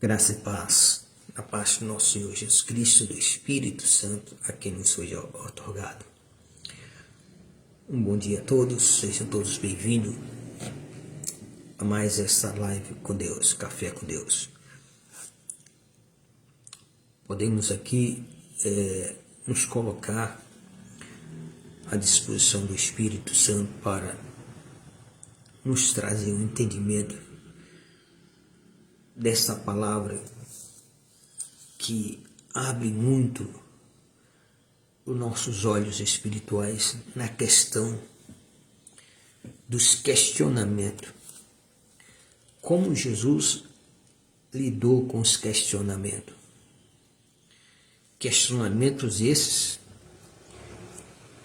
Graça e paz, a paz do nosso Senhor Jesus Cristo, do Espírito Santo, a quem nos foi otorgado. Um bom dia a todos, sejam todos bem-vindos a mais esta live com Deus, Café com Deus. Podemos aqui nos colocar à disposição do Espírito Santo para nos trazer um entendimento dessa palavra que abre muito os nossos olhos espirituais na questão dos questionamentos. Como Jesus lidou com os questionamentos? Questionamentos esses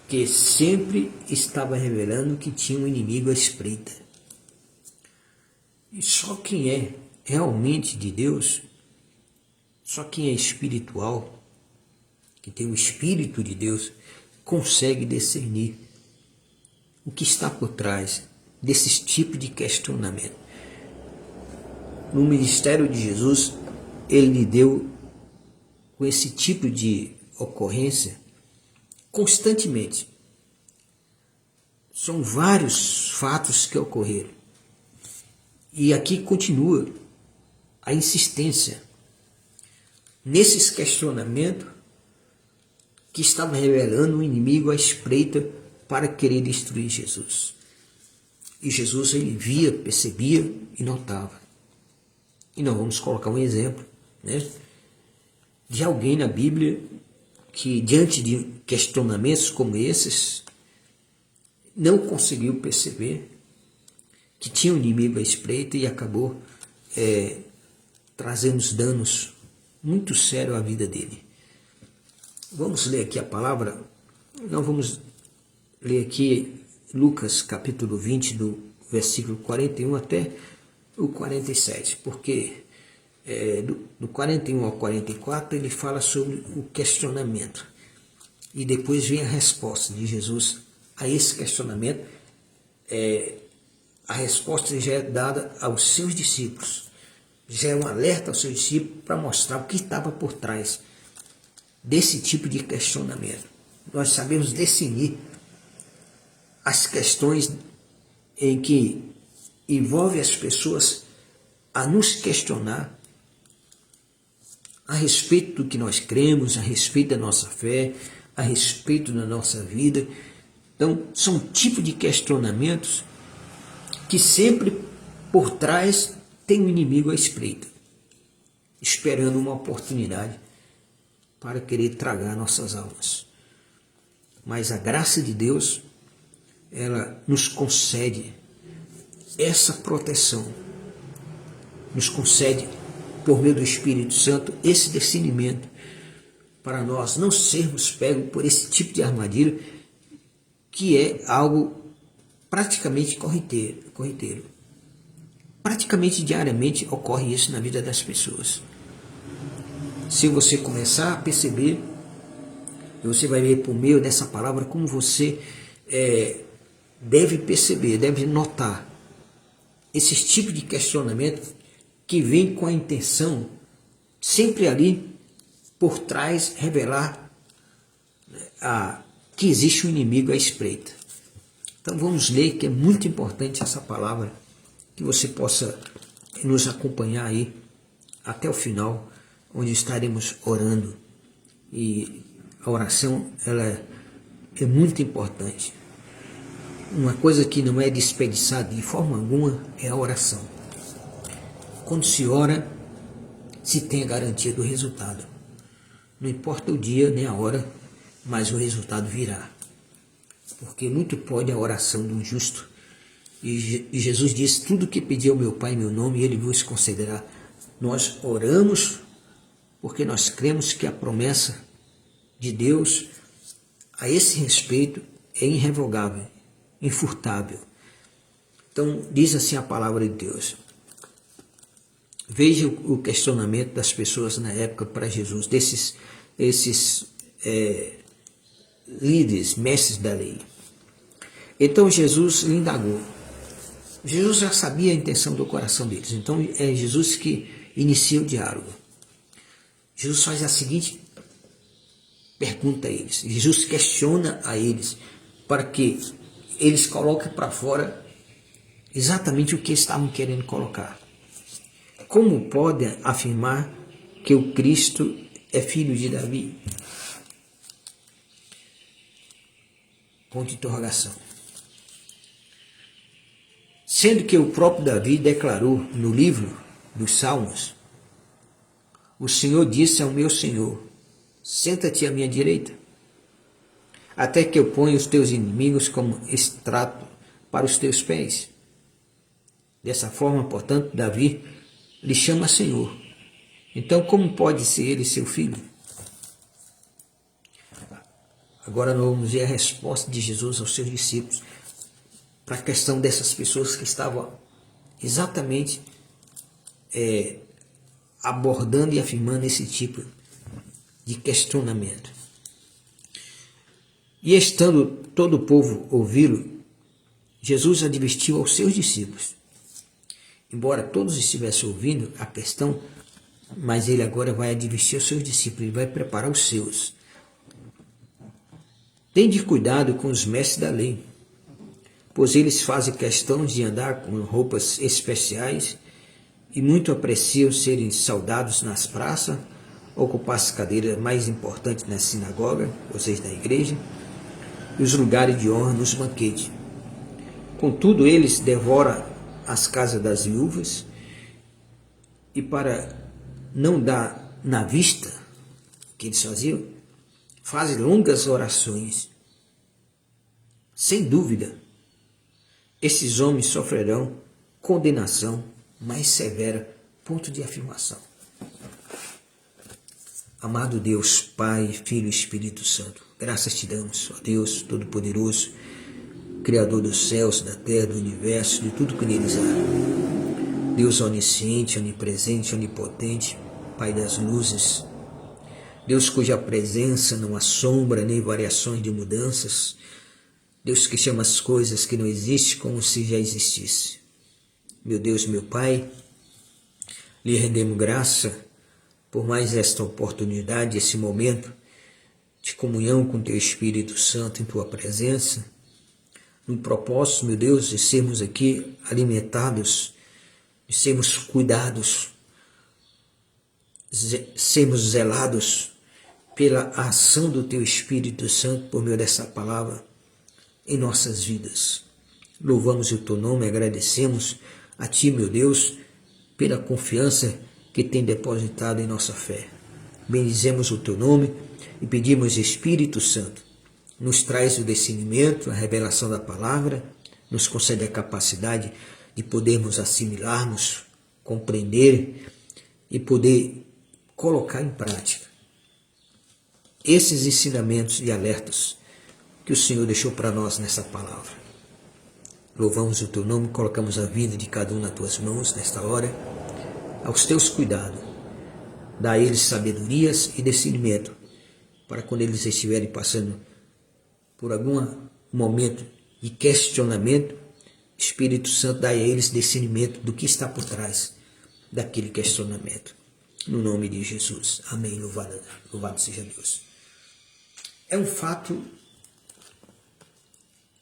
que sempre estava revelando que tinha um inimigo à espreita. E só quem é realmente de Deus, só quem é espiritual, que tem o Espírito de Deus, consegue discernir o que está por trás desses tipos de questionamento. No ministério de Jesus, ele lidou com esse tipo de ocorrência constantemente. São vários fatos que ocorreram. E aqui continua a insistência nesses questionamentos que estavam revelando um inimigo à espreita para querer destruir Jesus. E Jesus ele via, percebia e notava. E nós vamos colocar um exemplo, de alguém na Bíblia que, diante de questionamentos como esses, não conseguiu perceber que tinha um inimigo à espreita e acabou trazendo danos muito sérios à vida dele. Vamos ler aqui a palavra. Nós vamos ler aqui Lucas capítulo 20, do versículo 41 até o 47, porque do 41 ao 44 ele fala sobre o questionamento. E depois vem a resposta de Jesus a esse questionamento. A resposta já é dada aos seus discípulos. Já é um alerta aos seus discípulos para mostrar o que estava por trás desse tipo de questionamento. Nós sabemos discernir as questões em que envolve as pessoas a nos questionar a respeito do que nós cremos, a respeito da nossa fé, a respeito da nossa vida. Então, são tipos de questionamentos que sempre por trás tem um inimigo à espreita, esperando uma oportunidade para querer tragar nossas almas. Mas a graça de Deus, ela nos concede essa proteção, nos concede, por meio do Espírito Santo, esse discernimento, para nós não sermos pegos por esse tipo de armadilha, que é algo praticamente corriqueiro. Praticamente diariamente ocorre isso na vida das pessoas. Se você começar a perceber, você vai ver por meio dessa palavra como você deve perceber, deve notar esses tipos de questionamento que vem com a intenção, sempre ali por trás, revelar que existe um inimigo à espreita. Então vamos ler, que é muito importante essa palavra, que você possa nos acompanhar aí até o final, onde estaremos orando. E a oração, ela é muito importante. Uma coisa que não é desperdiçada de forma alguma é a oração. Quando se ora, se tem a garantia do resultado. Não importa o dia nem a hora, mas o resultado virá. Porque muito pode a oração do justo. E Jesus disse: tudo que pedir ao meu Pai em meu nome, Ele vos concederá. Nós oramos porque nós cremos que a promessa de Deus a esse respeito é irrevogável, infurtável. Então, diz assim a palavra de Deus. Veja o questionamento das pessoas na época para Jesus, esses líderes, mestres da lei. Então Jesus indagou. Jesus já sabia a intenção do coração deles. Então é Jesus que inicia o diálogo. Jesus faz a seguinte pergunta a eles. Jesus questiona a eles para que eles coloquem para fora exatamente o que estavam querendo colocar. Como podem afirmar que o Cristo é filho de Davi? Ponto de interrogação. Sendo que o próprio Davi declarou no livro dos Salmos: o Senhor disse ao meu Senhor: senta-te à minha direita, até que eu ponha os teus inimigos como estrato para os teus pés. Dessa forma, portanto, Davi lhe chama Senhor. Então, como pode ser ele seu filho? Agora nós vamos ver a resposta de Jesus aos seus discípulos para a questão dessas pessoas que estavam exatamente abordando e afirmando esse tipo de questionamento. E estando todo o povo ouvi-lo, Jesus advertiu aos seus discípulos. Embora todos estivessem ouvindo a questão, mas ele agora vai advertir aos seus discípulos, ele vai preparar os seus. Tende cuidado com os mestres da lei, pois eles fazem questão de andar com roupas especiais e muito apreciam serem saudados nas praças, ocupar as cadeiras mais importantes na sinagoga, ou seja, na igreja, e os lugares de honra nos banquetes. Contudo, eles devoram as casas das viúvas e, para não dar na vista que eles faziam, fazem longas orações. Sem dúvida, esses homens sofrerão condenação mais severa. Ponto de afirmação. Amado Deus, Pai, Filho e Espírito Santo, graças te damos, ó Deus Todo-Poderoso, Criador dos céus, da terra, do universo, de tudo que neles há. Deus onisciente, onipresente, onipotente, Pai das luzes, Deus cuja presença não há sombra nem variações de mudanças, Deus que chama as coisas que não existem como se já existisse. Meu Deus, meu Pai, lhe rendemos graça por mais esta oportunidade, esse momento de comunhão com Teu Espírito Santo em Tua presença, no propósito, meu Deus, de sermos aqui alimentados, de sermos cuidados, sermos zelados pela ação do Teu Espírito Santo por meio dessa palavra em nossas vidas. Louvamos o Teu nome, agradecemos a Ti, meu Deus, pela confiança que tem depositado em nossa fé. Bendizemos o Teu nome e pedimos, Espírito Santo, nos traz o discernimento, a revelação da palavra, nos concede a capacidade de podermos assimilarmos, compreender e poder colocar em prática esses ensinamentos e alertas que o Senhor deixou para nós nessa palavra. Louvamos o Teu nome, colocamos a vida de cada um nas Tuas mãos nesta hora, aos Teus cuidados. Dá a eles sabedorias e discernimento, para quando eles estiverem passando por algum momento de questionamento, Espírito Santo dá a eles discernimento do que está por trás daquele questionamento. No nome de Jesus. Amém. Louvado seja Deus. É um fato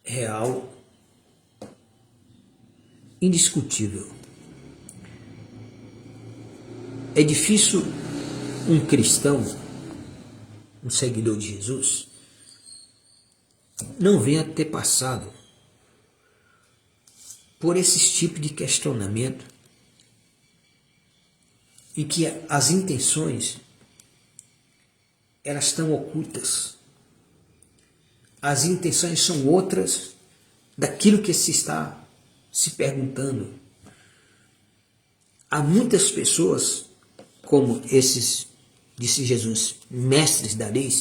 real, indiscutível. É difícil um cristão, um seguidor de Jesus, não venha ter passado por esses tipos de questionamento e que as intenções elas estão ocultas. As intenções são outras daquilo que se está se perguntando. Há muitas pessoas, como esses, disse Jesus, mestres da lei,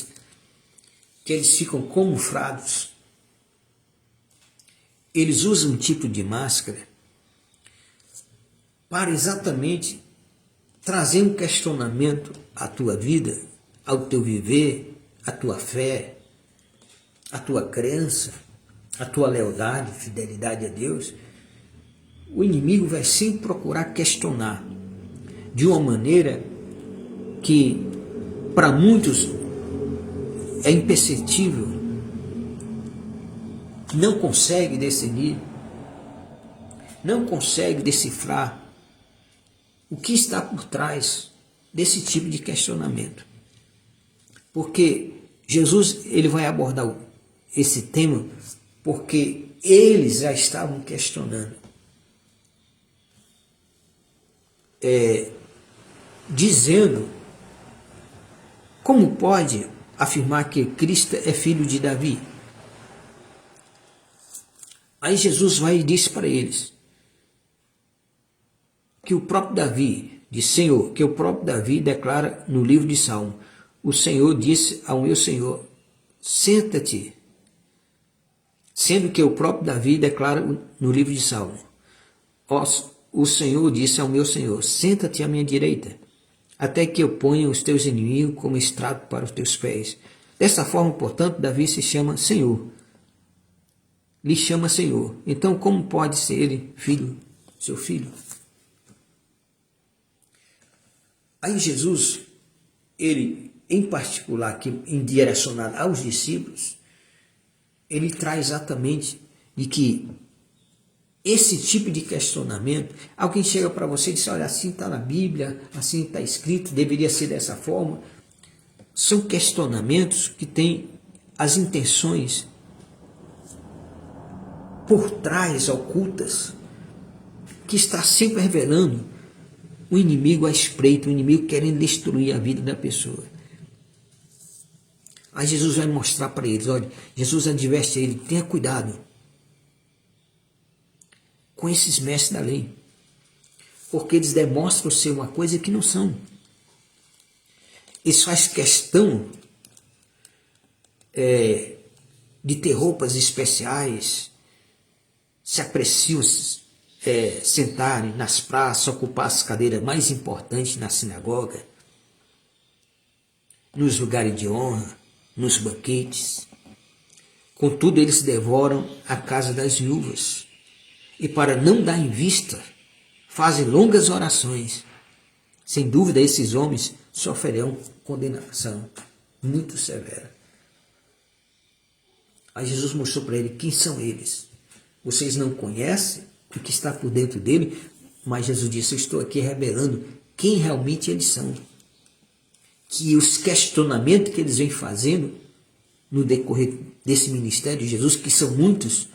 que eles ficam camuflados. Eles usam um tipo de máscara para exatamente trazer um questionamento à tua vida, ao teu viver, à tua fé, à tua crença, à tua lealdade, fidelidade a Deus. O inimigo vai sempre procurar questionar. de uma maneira que para muitos é imperceptível, não consegue discernir, não consegue decifrar o que está por trás desse tipo de questionamento. Porque Jesus ele vai abordar esse tema porque eles já estavam questionando, dizendo: como pode afirmar que Cristo é filho de Davi? Aí Jesus vai e diz para eles que o próprio Davi, diz Senhor, que o próprio Davi declara no livro de Salmo: o Senhor disse ao meu Senhor, senta-te. Sendo que o próprio Davi declara no livro de Salmo: o Senhor disse ao meu Senhor, senta-te à minha direita, até que eu ponha os teus inimigos como estrado para os teus pés. Dessa forma, portanto, Davi se chama Senhor. Lhe chama Senhor. Então, como pode ser ele filho, seu filho? Aí Jesus, ele, em particular, que direcionado aos discípulos, ele traz exatamente de que esse tipo de questionamento, alguém chega para você e diz: olha, assim está na Bíblia, assim está escrito, deveria ser dessa forma. São questionamentos que têm as intenções por trás, ocultas, que está sempre revelando o inimigo à espreita, o inimigo querendo destruir a vida da pessoa. Aí Jesus vai mostrar para eles, olha, Jesus adverte a ele: tenha cuidado com esses mestres da lei, porque eles demonstram ser uma coisa que não são. Eles fazem questão de ter roupas especiais, se apreciam sentarem nas praças, ocupar as cadeiras mais importantes na sinagoga, nos lugares de honra, nos banquetes. Contudo, eles devoram a casa das viúvas e, para não dar em vista, fazem longas orações. Sem dúvida, esses homens sofrerão condenação muito severa. Aí Jesus mostrou para ele quem são eles. Vocês não conhecem o que está por dentro dele, mas Jesus disse: eu estou aqui revelando quem realmente eles são. Que os questionamentos que eles vêm fazendo no decorrer desse ministério de Jesus, que são muitos,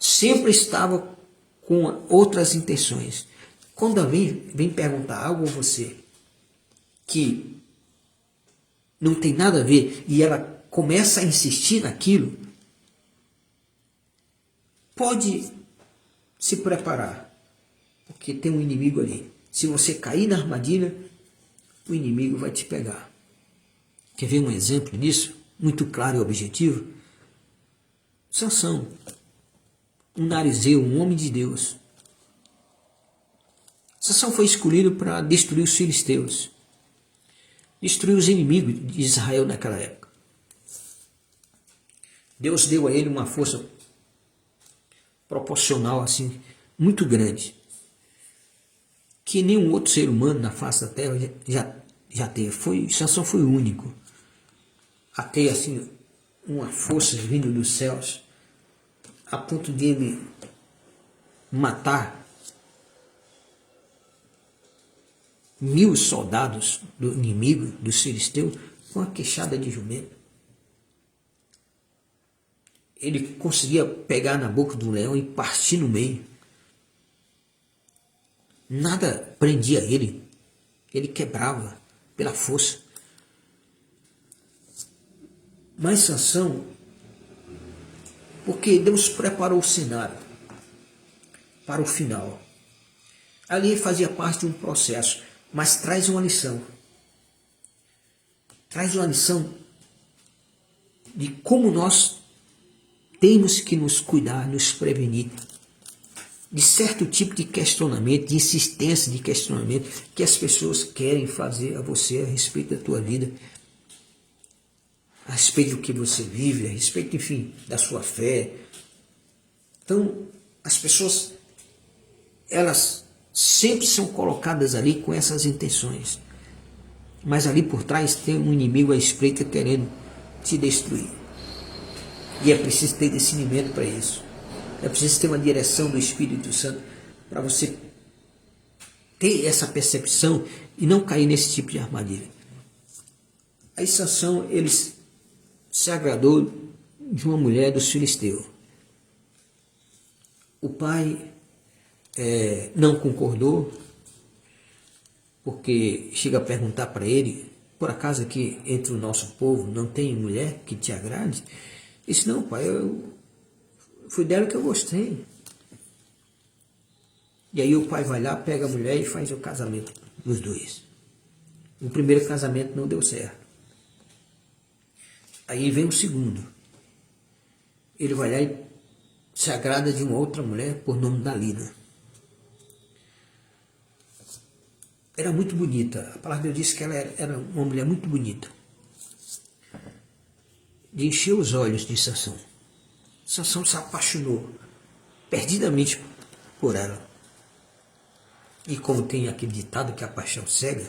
sempre estavam com outras intenções. Quando alguém vem perguntar algo a você que não tem nada a ver e ela começa a insistir naquilo, pode se preparar, porque tem um inimigo ali. Se você cair na armadilha, o inimigo vai te pegar. Quer ver um exemplo disso? Muito claro e objetivo? Sansão, um narizeu, um homem de Deus. Sansão foi escolhido para destruir os filisteus, destruir os inimigos de Israel naquela época. Deus deu a ele uma força proporcional assim, muito grande, que nenhum outro ser humano na face da terra já teve. Sansão foi o único a ter assim, uma força vindo dos céus, a ponto de ele matar 1000 soldados do inimigo, dos filisteus, com a queixada de jumento. Ele conseguia pegar na boca do leão e partir no meio. Nada prendia ele. Ele quebrava pela força. Mas Sansão, porque Deus preparou o cenário para o final. Ali fazia parte de um processo, mas traz uma lição. Traz uma lição de como nós temos que nos cuidar, nos prevenir de certo tipo de questionamento, de insistência de questionamento que as pessoas querem fazer a você a respeito da tua vida, a respeito do que você vive, a respeito, enfim, da sua fé. Então, as pessoas, elas sempre são colocadas ali com essas intenções. Mas ali por trás tem um inimigo à espreita querendo te destruir. E é preciso ter discernimento para isso. É preciso ter uma direção do Espírito Santo para você ter essa percepção e não cair nesse tipo de armadilha. Aí Sansão, ele se agradou de uma mulher dos filisteus. O pai não concordou, porque chega a perguntar para ele, por acaso aqui entre o nosso povo não tem mulher que te agrade? Ele disse, não pai, foi dela que eu gostei. E aí o pai vai lá, pega a mulher e faz o casamento dos dois. O primeiro casamento não deu certo. Aí vem o segundo. Ele vai lá e se agrada de uma outra mulher por nome Dalila. Era muito bonita. A palavra de Deus diz que ela era uma mulher muito bonita. De encher os olhos de Sansão. Sansão se apaixonou perdidamente por ela. E como tem aquele ditado que a paixão cega,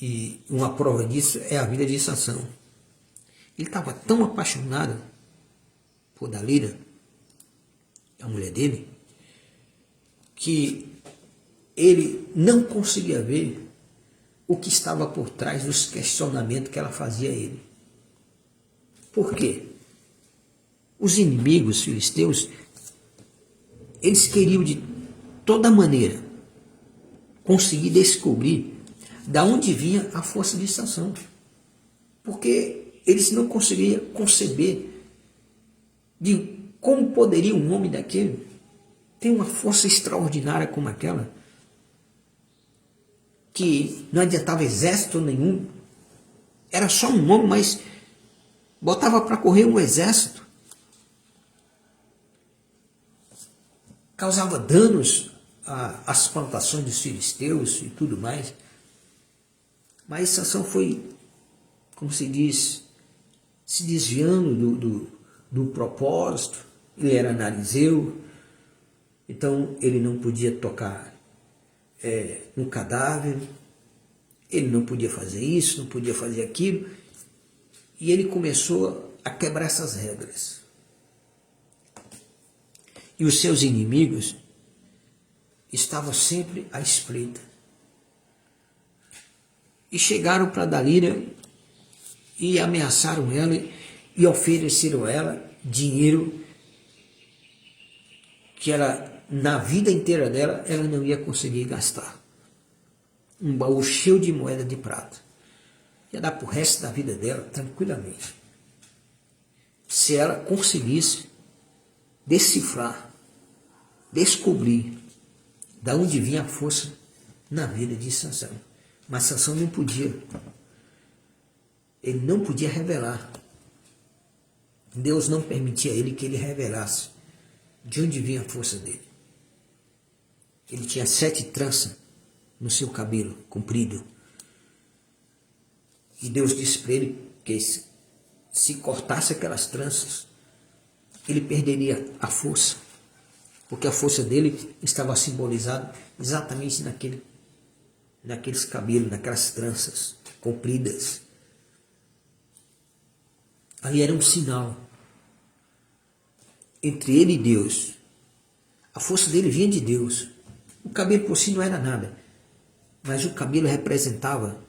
e uma prova disso é a vida de Sansão. Ele estava tão apaixonado por Dalila, a mulher dele, que ele não conseguia ver o que estava por trás dos questionamentos que ela fazia a ele. Por quê? Os inimigos filisteus, eles queriam de toda maneira conseguir descobrir da onde vinha a força de Sansão. Porque eles não conseguiam conceber de como poderia um homem daquele ter uma força extraordinária como aquela, que não adiantava exército nenhum, era só um homem, mas botava para correr um exército, causava danos às plantações dos filisteus e tudo mais. Mas Sansão foi, como se diz, se desviando do propósito. Ele era narizeu, então ele não podia tocar no cadáver, ele não podia fazer isso, não podia fazer aquilo, e ele começou a quebrar essas regras. E os seus inimigos estavam sempre à espreita. E chegaram para Dalila e ameaçaram ela e ofereceram a ela dinheiro que ela, na vida inteira dela, ela não ia conseguir gastar. Um baú cheio de moeda de prata. Ia dar para o resto da vida dela tranquilamente. Se ela conseguisse decifrar, descobrir da onde vinha a força na vida de Sansão. Mas Sansão não podia. Ele não podia revelar. Deus não permitia a ele que ele revelasse de onde vinha a força dele. Ele tinha 7 tranças no seu cabelo comprido. E Deus disse para ele que se cortasse aquelas tranças, ele perderia a força. Porque a força dele estava simbolizada exatamente naqueles cabelos, naquelas tranças compridas. Ali era um sinal entre ele e Deus. A força dele vinha de Deus. O cabelo por si não era nada, mas o cabelo representava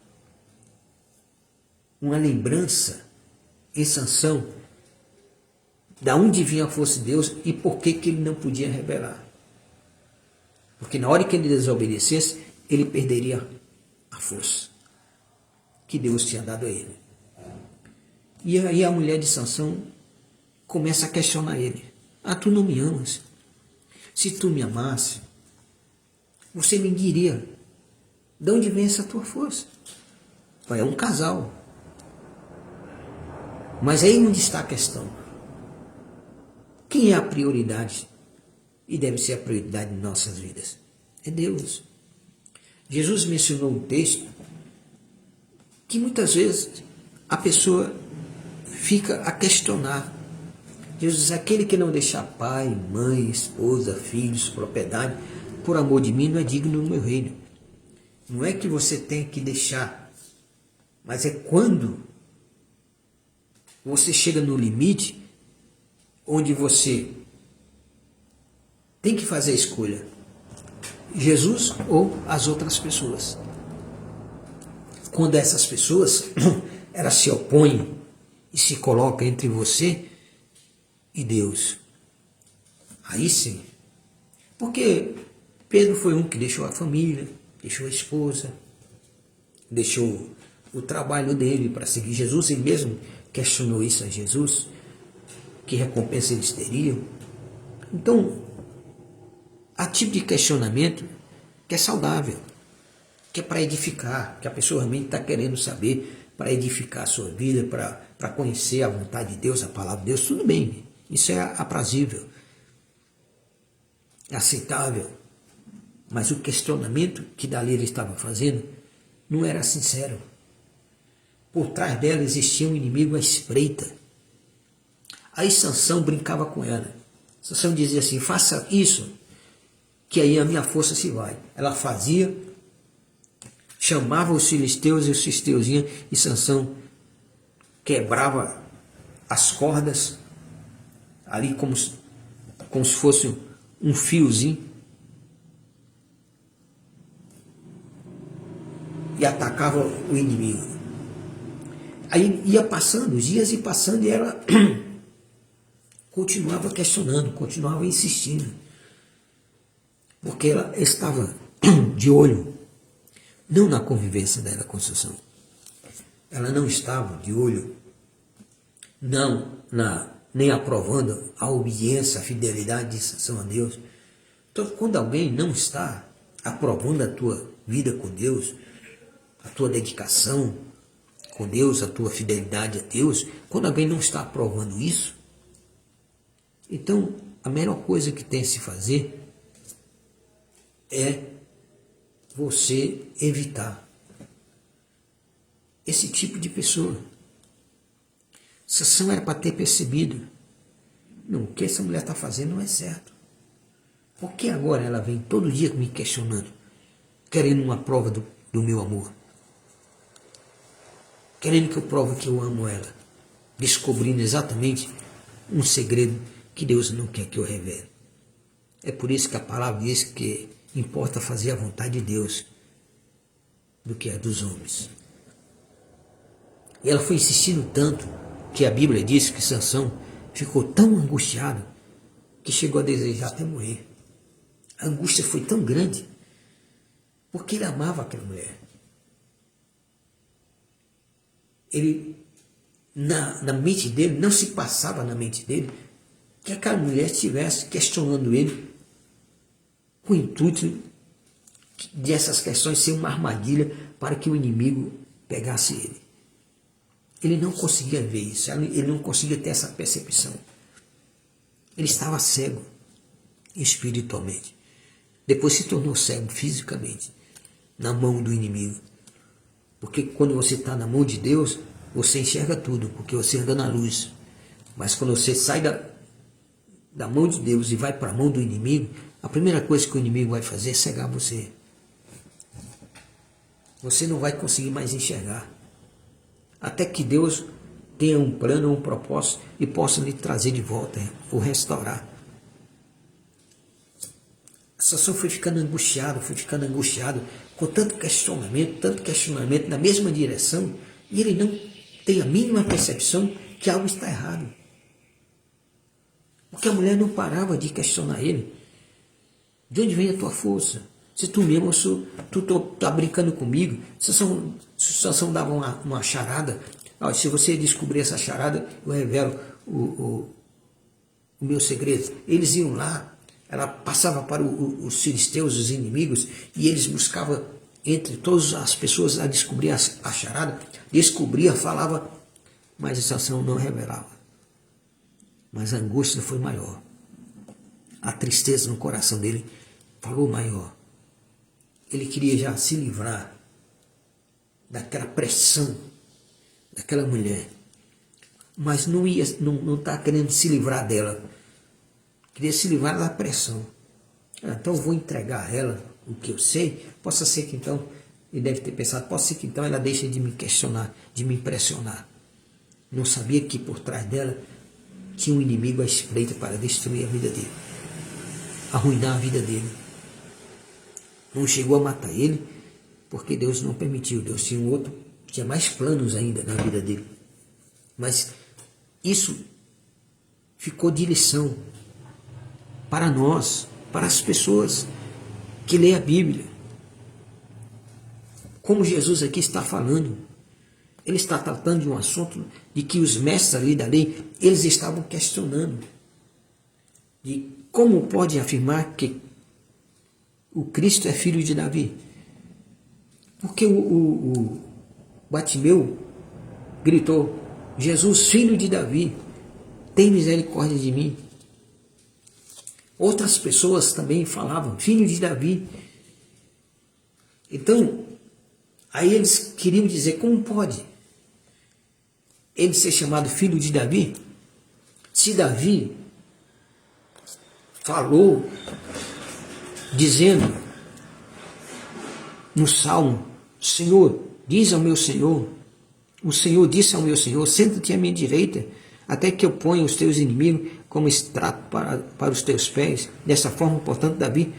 uma lembrança em Sansão da onde vinha a força de Deus e por que ele não podia revelar. Porque na hora que ele desobedecesse, ele perderia a força que Deus tinha dado a ele. E aí a mulher de Sansão começa a questionar ele. Ah, tu não me amas? Se tu me amasse, você me diria de onde vem essa tua força? É um casal. Mas aí onde está a questão? Quem é a prioridade? E deve ser a prioridade de nossas vidas. É Deus. Jesus mencionou um texto que muitas vezes a pessoa fica a questionar. Jesus diz, aquele que não deixar pai, mãe, esposa, filhos, propriedade, por amor de mim não é digno do meu reino. Não é que você tem que deixar, mas é quando você chega no limite onde você tem que fazer a escolha, Jesus ou as outras pessoas. Quando essas pessoas elas se opõem e se colocam entre você e Deus, aí sim. Porque Pedro foi um que deixou a família, deixou a esposa, deixou o trabalho dele para seguir Jesus. Ele mesmo questionou isso a Jesus, que recompensa eles teriam. Então, há tipo de questionamento que é saudável, que é para edificar, que a pessoa realmente está querendo saber, para edificar a sua vida, para conhecer a vontade de Deus, a palavra de Deus. Tudo bem, isso é aprazível, é aceitável. Mas o questionamento que dali ele estava fazendo não era sincero. Por trás dela existia um inimigo à espreita. Aí Sansão brincava com ela. Sansão dizia assim: faça isso, que aí a minha força se vai. Ela fazia, chamava os filisteus e os filisteus iam, e Sansão quebrava as cordas, ali como se fosse um fiozinho, e atacava o inimigo. Aí ia passando os dias e passando, e ela continuava questionando, continuava insistindo, porque ela estava de olho, não na convivência dela com Sansão, ela não estava de olho, nem aprovando a obediência, a fidelidade de Sansão a Deus. Então, quando alguém não está aprovando a tua vida com Deus, a tua dedicação com Deus, a tua fidelidade a Deus, quando alguém não está aprovando isso, então a melhor coisa que tem a se fazer é você evitar esse tipo de pessoa. Sansão era para ter percebido: não, o que essa mulher está fazendo não é certo. Por que agora ela vem todo dia me questionando, querendo uma prova do meu amor? Querendo que eu prove que eu amo ela, descobrindo exatamente um segredo que Deus não quer que eu revele. É por isso que a palavra diz que importa fazer a vontade de Deus do que a dos homens. E ela foi insistindo tanto que a Bíblia diz que Sansão ficou tão angustiado que chegou a desejar até morrer. A angústia foi tão grande porque ele amava aquela mulher. Ele, na mente dele, não se passava na mente dele que aquela mulher estivesse questionando ele com o intuito de essas questões ser uma armadilha para que o inimigo pegasse ele. Ele não conseguia ver isso, ele não conseguia ter essa percepção. Ele estava cego espiritualmente. Depois se tornou cego fisicamente, na mão do inimigo. Porque quando você está na mão de Deus, você enxerga tudo, porque você anda na luz. Mas quando você sai da mão de Deus e vai para a mão do inimigo, a primeira coisa que o inimigo vai fazer é cegar você. Você não vai conseguir mais enxergar. Até que Deus tenha um plano, um propósito e possa lhe trazer de volta, ou restaurar. Sansão foi ficando angustiado, com tanto questionamento na mesma direção, e ele não tem a mínima percepção que algo está errado. Porque a mulher não parava de questionar ele. De onde vem a tua força? Se tu mesmo, tu tá brincando comigo. Sansão dava uma charada. Se você descobrir essa charada, eu revelo o meu segredo. Eles iam lá, ela passava para os filisteus, os inimigos, e eles buscavam entre todas as pessoas a descobrir a charada. Descobria, falava, mas Sansão não revelava. Mas a angústia foi maior. A tristeza no coração dele falou maior. Ele queria já se livrar daquela pressão daquela mulher, mas não está querendo se livrar dela. Queria se livrar da pressão. Então eu vou entregar a ela o que eu sei. Possa ser que então, ele deve ter pensado, pode ser que então ela deixe de me questionar, de me impressionar. Não sabia que por trás dela tinha um inimigo à espreita para destruir a vida dele, arruinar a vida dele. Não chegou a matar ele, porque Deus não permitiu. Deus tinha um outro, tinha mais planos ainda na vida dele. Mas isso ficou de lição para nós, para as pessoas que lêem a Bíblia. Como Jesus aqui está falando, ele está tratando de um assunto de que os mestres ali da lei, eles estavam questionando. De como pode afirmar que o Cristo é filho de Davi? Porque o Bartimeu gritou, Jesus, filho de Davi, tem misericórdia de mim. Outras pessoas também falavam, filho de Davi. Então, aí eles queriam dizer, como pode ele ser chamado filho de Davi? Se Davi falou, dizendo no Salmo, Senhor, diz ao meu Senhor, o Senhor disse ao meu Senhor, senta-te à minha direita, até que eu ponha os teus inimigos como estrato para os teus pés. Dessa forma, portanto, Davi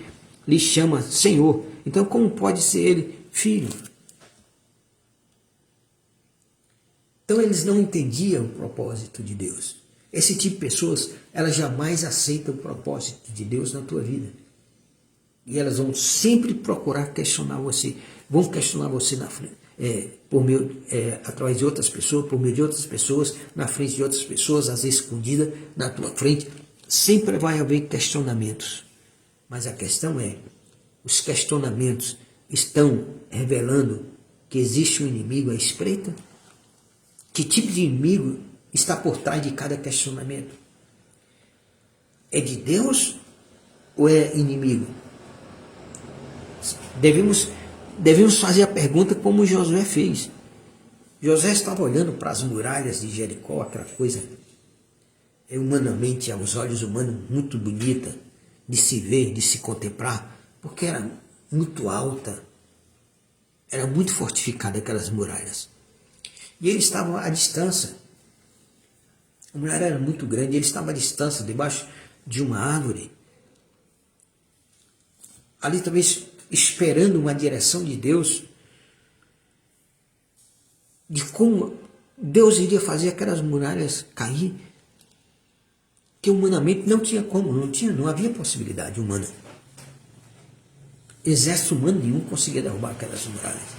lhe chama Senhor. Então, como pode ser ele filho? Então, eles não entendiam o propósito de Deus. Esse tipo de pessoas, elas jamais aceitam o propósito de Deus na tua vida. E elas vão sempre procurar questionar você. Vão questionar você na frente, através de outras pessoas, por meio de outras pessoas, na frente de outras pessoas, às vezes escondida na tua frente. Sempre vai haver questionamentos. Mas a questão é, os questionamentos estão revelando que existe um inimigo à espreita? Que tipo de inimigo está por trás de cada questionamento? É de Deus ou é inimigo? Devemos fazer a pergunta como Josué fez. Josué estava olhando para as muralhas de Jericó, aquela coisa humanamente, aos olhos humanos, muito bonita, de se ver, de se contemplar, porque era muito alta, era muito fortificada aquelas muralhas. E ele estava à distância. A muralha era muito grande, ele estava à distância, debaixo de uma árvore. Ali talvez esperando uma direção de Deus, de como Deus iria fazer aquelas muralhas cair, que humanamente não tinha como, não havia possibilidade humana. Exército humano nenhum conseguia derrubar aquelas muralhas.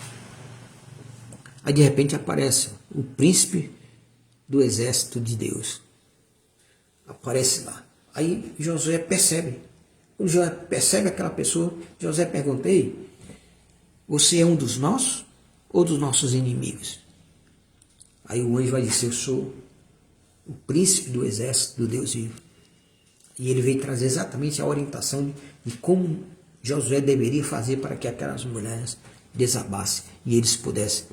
Aí de repente aparece o príncipe do exército de Deus. Aparece lá. Aí Josué percebe. Quando Josué percebe aquela pessoa, Josué pergunta, ei, você é um dos nossos ou dos nossos inimigos? Aí o anjo vai dizer, eu sou o príncipe do exército do Deus vivo. E ele veio trazer exatamente a orientação de como Josué deveria fazer para que aquelas mulheres desabassem e eles pudessem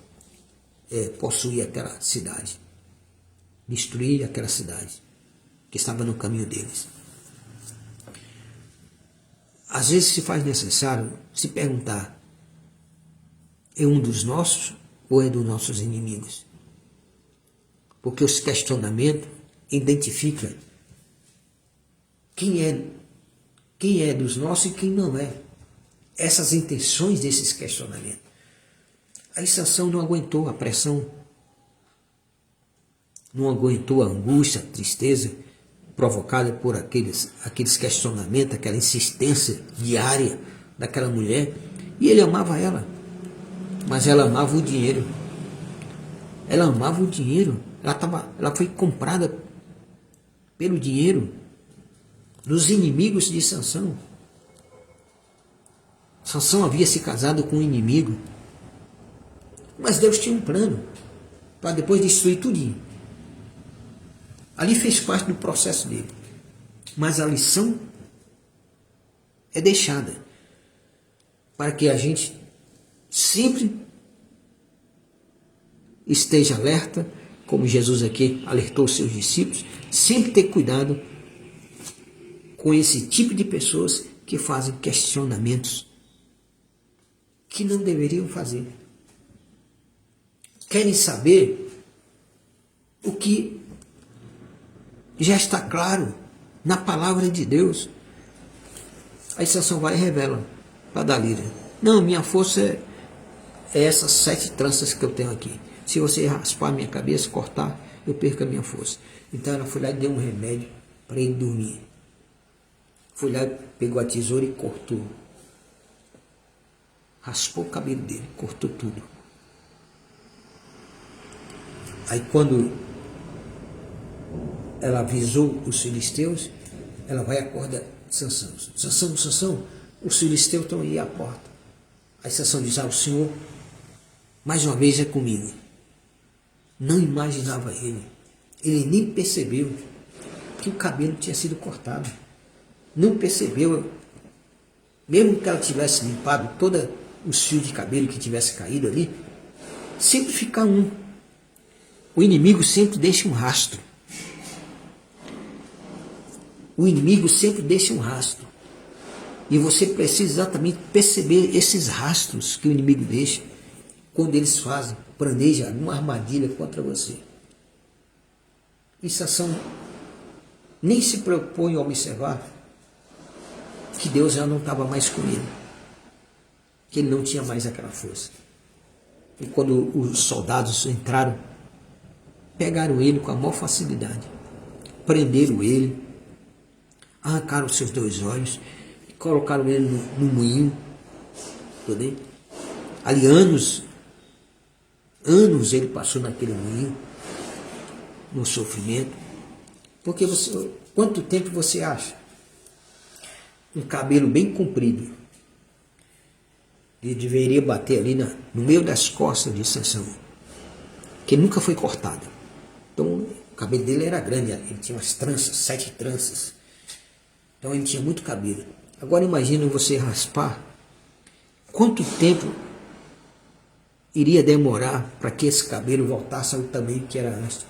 possuir aquela cidade, destruir aquela cidade que estava no caminho deles. Às vezes se faz necessário se perguntar, é um dos nossos ou é dos nossos inimigos? Porque os questionamentos identificam quem é dos nossos e quem não é. Essas intenções desses questionamentos. Aí Sansão não aguentou a pressão, não aguentou a angústia, a tristeza provocada por aqueles questionamentos, aquela insistência diária daquela mulher. E ele amava ela, mas ela amava o dinheiro. Ela amava o dinheiro. Ela foi comprada pelo dinheiro dos inimigos de Sansão. Sansão havia se casado com um inimigo. Mas Deus tinha um plano para depois destruir tudinho. Ali fez parte do processo dele. Mas a lição é deixada para que a gente sempre esteja alerta, como Jesus aqui alertou os seus discípulos, sempre ter cuidado com esse tipo de pessoas que fazem questionamentos que não deveriam fazer. Querem saber o que já está claro na palavra de Deus. Aí Sansão vai e revela para Dalila: não, minha força é essas 7 tranças que eu tenho aqui. Se você raspar a minha cabeça, cortar, eu perco a minha força. Então ela foi lá e deu um remédio para ele dormir. Foi lá, pegou a tesoura e cortou. Raspou o cabelo dele, cortou tudo. Aí quando ela avisou os filisteus, ela vai e acorda Sansão. Sansão, os filisteus estão aí à porta. Aí Sansão diz: o Senhor mais uma vez é comigo. Não imaginava ele nem percebeu que o cabelo tinha sido cortado. Não percebeu, mesmo que ela tivesse limpado todos os fios de cabelo que tivesse caído ali, sempre fica um. O inimigo sempre deixa um rastro. O inimigo sempre deixa um rastro. E você precisa exatamente perceber esses rastros que o inimigo deixa quando eles planejam uma armadilha contra você. E Sansão nem se preocupou em observar que Deus já não estava mais com ele, que ele não tinha mais aquela força. E quando os soldados entraram, pegaram ele com a maior facilidade, prenderam ele, arrancaram os seus 2 olhos, e colocaram ele no moinho. Entendeu? Ali anos ele passou naquele moinho, no sofrimento. Porque quanto tempo você acha um cabelo bem comprido ele deveria bater ali no meio das costas de Sansão, que nunca foi cortado? Então o cabelo dele era grande, ele tinha umas tranças, 7 tranças. Então ele tinha muito cabelo. Agora imagina você raspar. Quanto tempo iria demorar para que esse cabelo voltasse ao tamanho que era antes?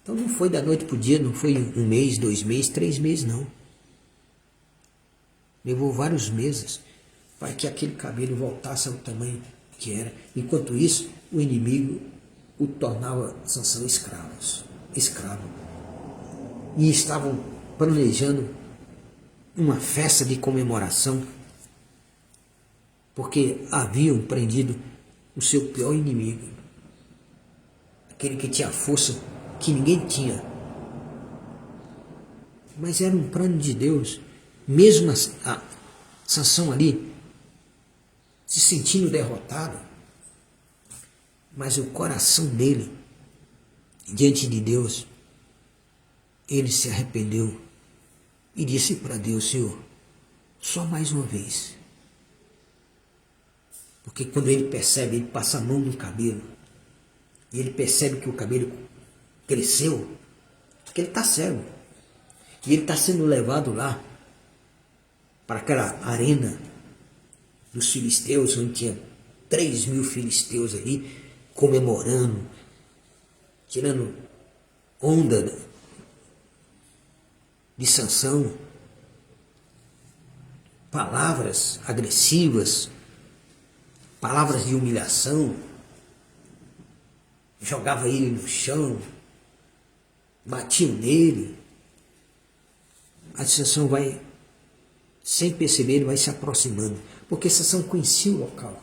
Então não foi da noite para o dia, não foi 1 mês, 2 meses, 3 meses, não. Levou vários meses para que aquele cabelo voltasse ao tamanho que era. Enquanto isso, o inimigo o tornava Sansão escravo. E estavam planejando uma festa de comemoração, porque haviam prendido o seu pior inimigo, aquele que tinha força que ninguém tinha. Mas era um plano de Deus. Mesmo a Sansão ali se sentindo derrotado, mas o coração dele diante de Deus, ele se arrependeu e disse para Deus: Senhor, só mais uma vez. Porque quando ele percebe, ele passa a mão no cabelo, e ele percebe que o cabelo cresceu, que ele está cego, e ele está sendo levado lá para aquela arena dos filisteus, onde tinha 3.000 filisteus ali, comemorando, tirando onda de Sansão, palavras agressivas, palavras de humilhação, jogava ele no chão, batiam nele. A Sansão vai, sem perceber, ele vai se aproximando, porque Sansão conhecia o local.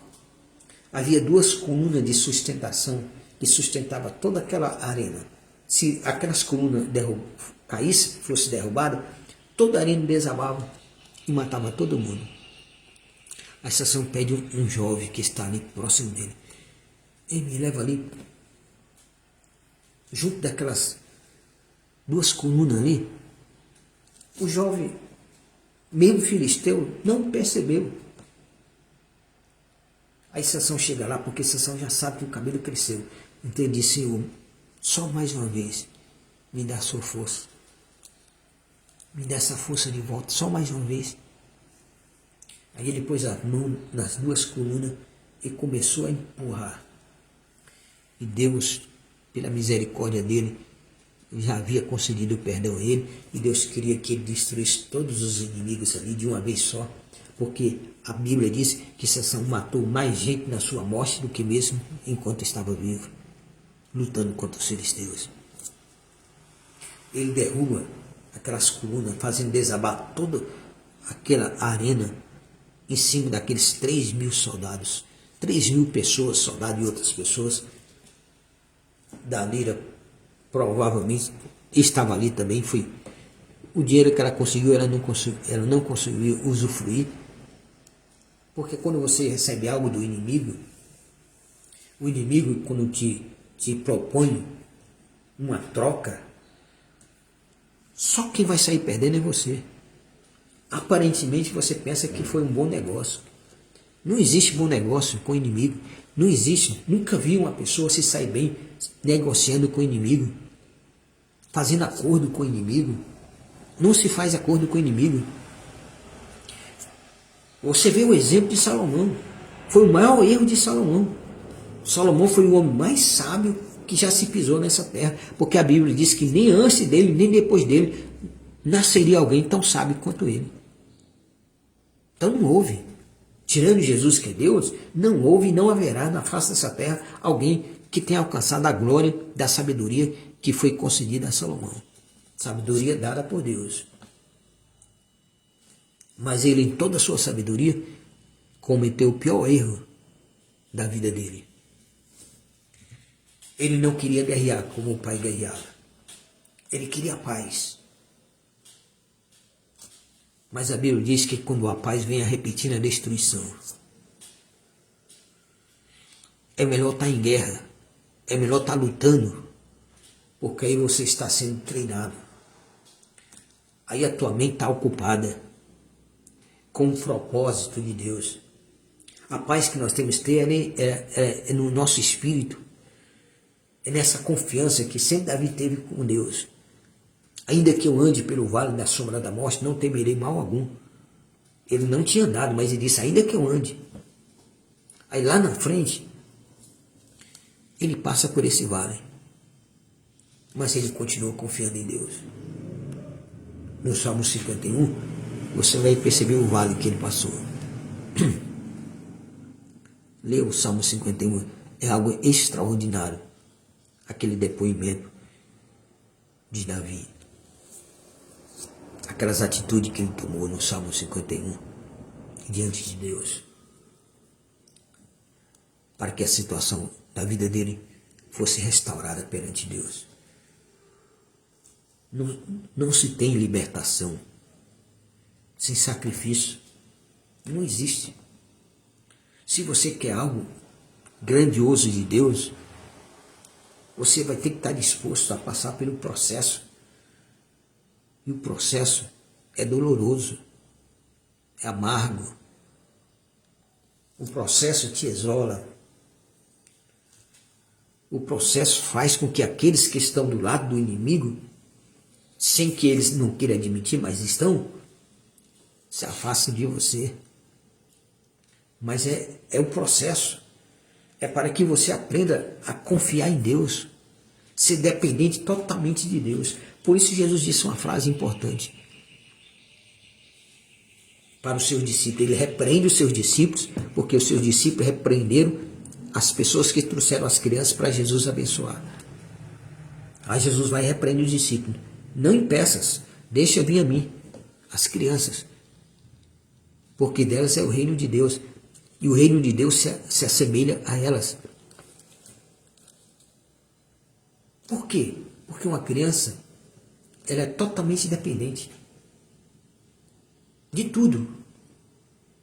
Havia 2 colunas de sustentação que sustentava toda aquela arena. Se aquelas colunas caíssem, fosse derrubada, toda a arena desabava e matava todo mundo. A Sansão pede um jovem que está ali próximo dele: ele me leva ali, junto daquelas 2 colunas ali. O jovem, mesmo filisteu, não percebeu. Aí Sansão chega lá, porque Sansão já sabe que o cabelo cresceu. Então ele disse: Senhor, só mais uma vez, me dá a sua força. Me dá essa força de volta, só mais uma vez. Aí ele pôs a mão nas 2 colunas e começou a empurrar. E Deus, pela misericórdia dele, já havia concedido o perdão a ele, e Deus queria que ele destruísse todos os inimigos ali de uma vez só, porque a Bíblia diz que Sansão matou mais gente na sua morte do que mesmo enquanto estava vivo, lutando contra os filisteus. Ele derruba aquelas colunas, fazendo desabar toda aquela arena em cima daqueles 3.000 soldados, 3.000 pessoas, soldados e outras pessoas. Dalila provavelmente estava ali também, foi o dinheiro que ela conseguiu, ela não conseguiu usufruir, porque quando você recebe algo do inimigo, o inimigo quando te propõe uma troca, só quem vai sair perdendo é você. Aparentemente você pensa que foi um bom negócio. Não existe bom negócio com o inimigo. Não existe. Nunca vi uma pessoa se sair bem negociando com o inimigo, fazendo acordo com o inimigo. Não se faz acordo com o inimigo. Você vê o exemplo de Salomão. Foi o maior erro de Salomão. Salomão foi o homem mais sábio que já se pisou nessa terra, porque a Bíblia diz que nem antes dele, nem depois dele, nasceria alguém tão sábio quanto ele. Então não houve, tirando Jesus que é Deus, não houve e não haverá na face dessa terra alguém que tenha alcançado a glória da sabedoria que foi concedida a Salomão. Sabedoria dada por Deus. Mas ele, em toda a sua sabedoria, cometeu o pior erro da vida dele. Ele não queria guerrear como o pai guerreava. Ele queria paz. Mas a Bíblia diz que quando a paz vem a repetir a destruição. É melhor estar em guerra. É melhor estar lutando. Porque aí você está sendo treinado. Aí a tua mente está ocupada com o propósito de Deus. A paz que nós temos que ter é no nosso espírito. É nessa confiança que sempre Davi teve com Deus. Ainda que eu ande pelo vale da sombra da morte, não temerei mal algum. Ele não tinha andado, mas ele disse, ainda que eu ande. Aí lá na frente, ele passa por esse vale. Mas ele continua confiando em Deus. No Salmo 51, você vai perceber o vale que ele passou. Lê o Salmo 51, é algo extraordinário. Aquele depoimento de Davi. Aquelas atitudes que ele tomou no Salmo 51, diante de Deus. Para que a situação da vida dele fosse restaurada perante Deus. Não se tem libertação sem sacrifício. Não existe. Se você quer algo grandioso de Deus, você vai ter que estar disposto a passar pelo processo. E o processo é doloroso, é amargo. O processo te isola. O processo faz com que aqueles que estão do lado do inimigo, sem que eles não queiram admitir, mas estão, se afastem de você. Mas é o processo. É para que você aprenda a confiar em Deus, ser dependente totalmente de Deus. Por isso Jesus disse uma frase importante para os seus discípulos. Ele repreende os seus discípulos, porque os seus discípulos repreenderam as pessoas que trouxeram as crianças para Jesus abençoar. Aí Jesus vai e repreende os discípulos. Não impeças, deixa vir a mim as crianças, porque delas é o reino de Deus. E o reino de Deus se assemelha a elas. Por quê? Porque uma criança, ela é totalmente dependente de tudo.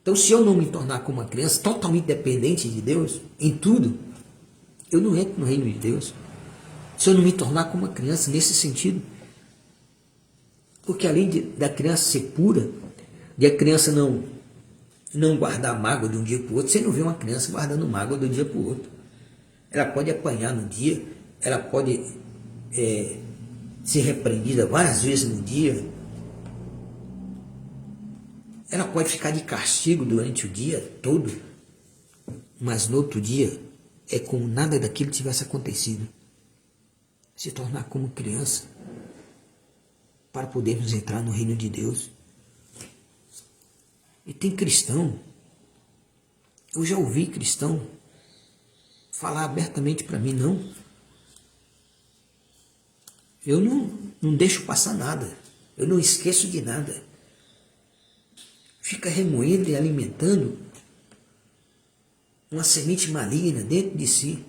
Então, se eu não me tornar como uma criança totalmente dependente de Deus, em tudo, eu não entro no reino de Deus. Se eu não me tornar como uma criança nesse sentido. Porque além da criança ser pura, de a criança não guardar mágoa de um dia para o outro, você não vê uma criança guardando mágoa de um dia para o outro. Ela pode apanhar no dia, ela pode ser repreendida várias vezes no dia, ela pode ficar de castigo durante o dia todo, mas no outro dia é como nada daquilo tivesse acontecido. Se tornar como criança. para podermos entrar no reino de Deus. E tem cristão, eu já ouvi cristão falar abertamente para mim, não, eu não deixo passar nada, eu não esqueço de nada. Fica remoendo e alimentando uma semente maligna dentro de si,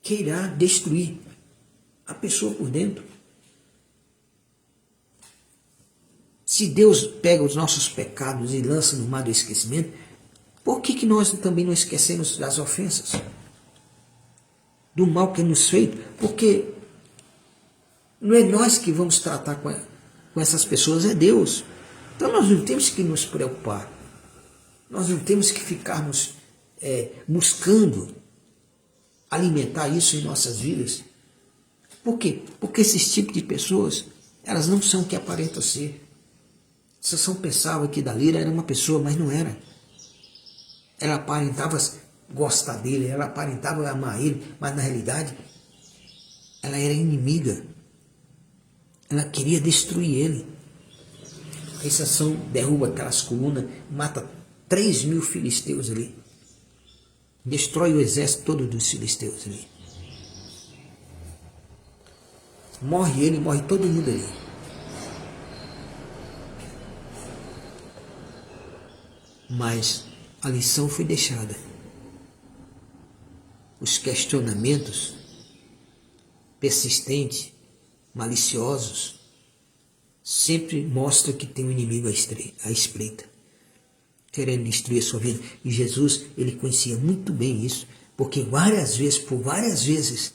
que irá destruir a pessoa por dentro. Se Deus pega os nossos pecados e lança no mar do esquecimento, por que nós também não esquecemos das ofensas? Do mal que é nos feito? Porque não é nós que vamos tratar com essas pessoas, é Deus. Então nós não temos que nos preocupar. Nós não temos que ficarmos buscando alimentar isso em nossas vidas. Por quê? Porque esses tipos de pessoas, elas não são o que aparentam ser. Sansão pensava que Dalila era uma pessoa, mas não era. Ela aparentava gostar dele, ela aparentava amar ele, mas na realidade ela era inimiga. Ela queria destruir ele. Aí Sansão derruba aquelas colunas, mata 3.000 filisteus ali. Destrói o exército todo dos filisteus ali. Morre ele, morre todo mundo ali. Mas a lição foi deixada. Os questionamentos persistentes, maliciosos, sempre mostram que tem um inimigo à espreita, querendo destruir a sua vida. E Jesus, ele conhecia muito bem isso, porque por várias vezes,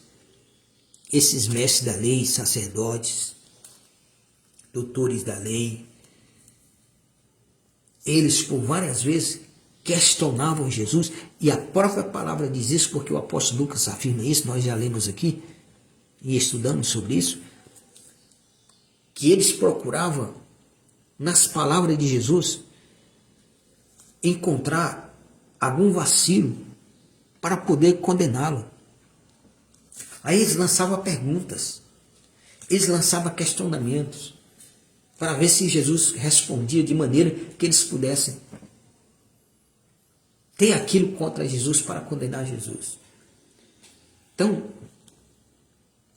esses mestres da lei, sacerdotes, doutores da lei, eles por várias vezes questionavam Jesus, e a própria palavra diz isso, porque o apóstolo Lucas afirma isso, nós já lemos aqui e estudamos sobre isso, que eles procuravam nas palavras de Jesus encontrar algum vacilo para poder condená-lo. Aí eles lançavam perguntas, eles lançavam questionamentos, para ver se Jesus respondia de maneira que eles pudessem ter aquilo contra Jesus para condenar Jesus. Então,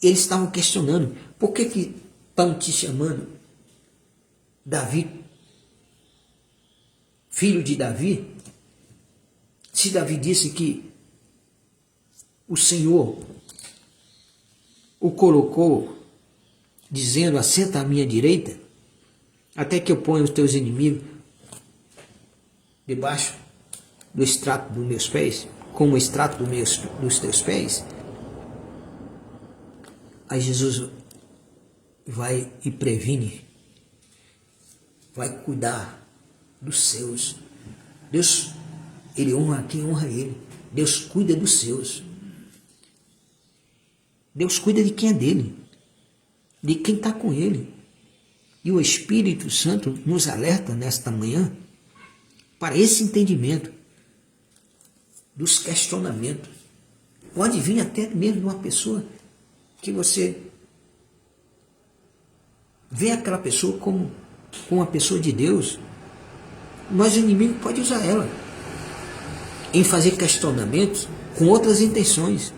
eles estavam questionando, por que estão te chamando Davi, filho de Davi? Se Davi disse que o Senhor o colocou dizendo, assenta à minha direita, até que eu ponha os teus inimigos debaixo do estrato dos meus pés, como o estrato dos teus pés. Aí Jesus vai e previne, vai cuidar dos seus. Deus, ele honra quem honra ele. Deus cuida dos seus. Deus cuida de quem é dele, de quem está com ele. E o Espírito Santo nos alerta nesta manhã para esse entendimento dos questionamentos. Pode vir até mesmo de uma pessoa que você vê aquela pessoa como uma pessoa de Deus, mas o inimigo pode usar ela em fazer questionamentos com outras intenções.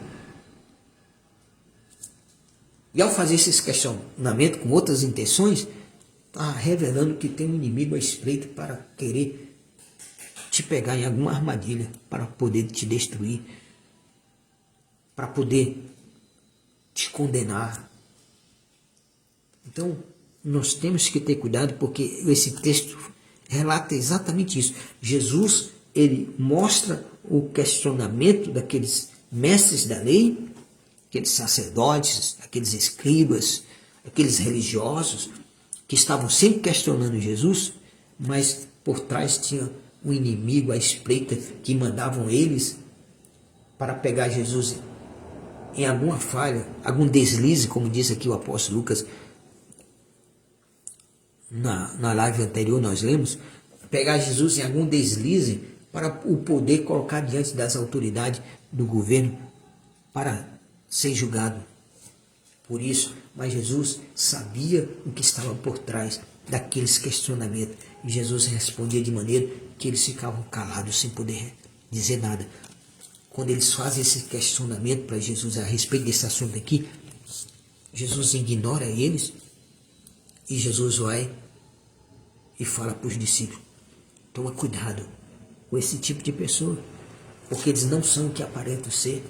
E ao fazer esses questionamentos com outras intenções, está revelando que tem um inimigo à espreita para querer te pegar em alguma armadilha, para poder te destruir, para poder te condenar. Então, nós temos que ter cuidado, porque esse texto relata exatamente isso. Jesus, ele mostra o questionamento daqueles mestres da lei, aqueles sacerdotes, aqueles escribas, aqueles religiosos, que estavam sempre questionando Jesus, mas por trás tinha um inimigo à espreita que mandavam eles para pegar Jesus em alguma falha, algum deslize, como disse aqui o apóstolo Lucas, na live anterior nós lemos, pegar Jesus em algum deslize para o poder colocar diante das autoridades do governo para ser julgado por isso, mas Jesus sabia o que estava por trás daqueles questionamentos. E Jesus respondia de maneira que eles ficavam calados, sem poder dizer nada. Quando eles fazem esse questionamento para Jesus a respeito desse assunto aqui, Jesus ignora eles e Jesus vai e fala para os discípulos: toma cuidado com esse tipo de pessoa, porque eles não são o que aparentam ser.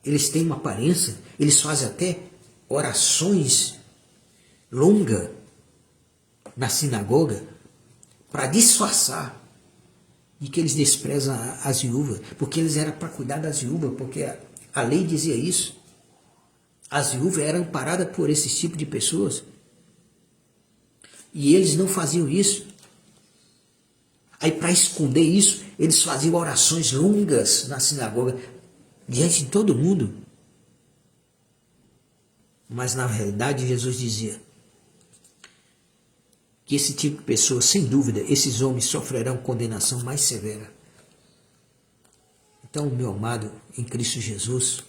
Eles têm uma aparência, eles fazem até orações longas na sinagoga para disfarçar de que eles desprezam as viúvas, porque eles eram para cuidar das viúvas, porque a lei dizia isso. As viúvas eram amparadas por esse tipo de pessoas. E eles não faziam isso. Aí, para esconder isso, eles faziam orações longas na sinagoga, diante de todo mundo. Mas, na realidade, Jesus dizia que esse tipo de pessoa, sem dúvida, esses homens sofrerão condenação mais severa. Então, meu amado, em Cristo Jesus,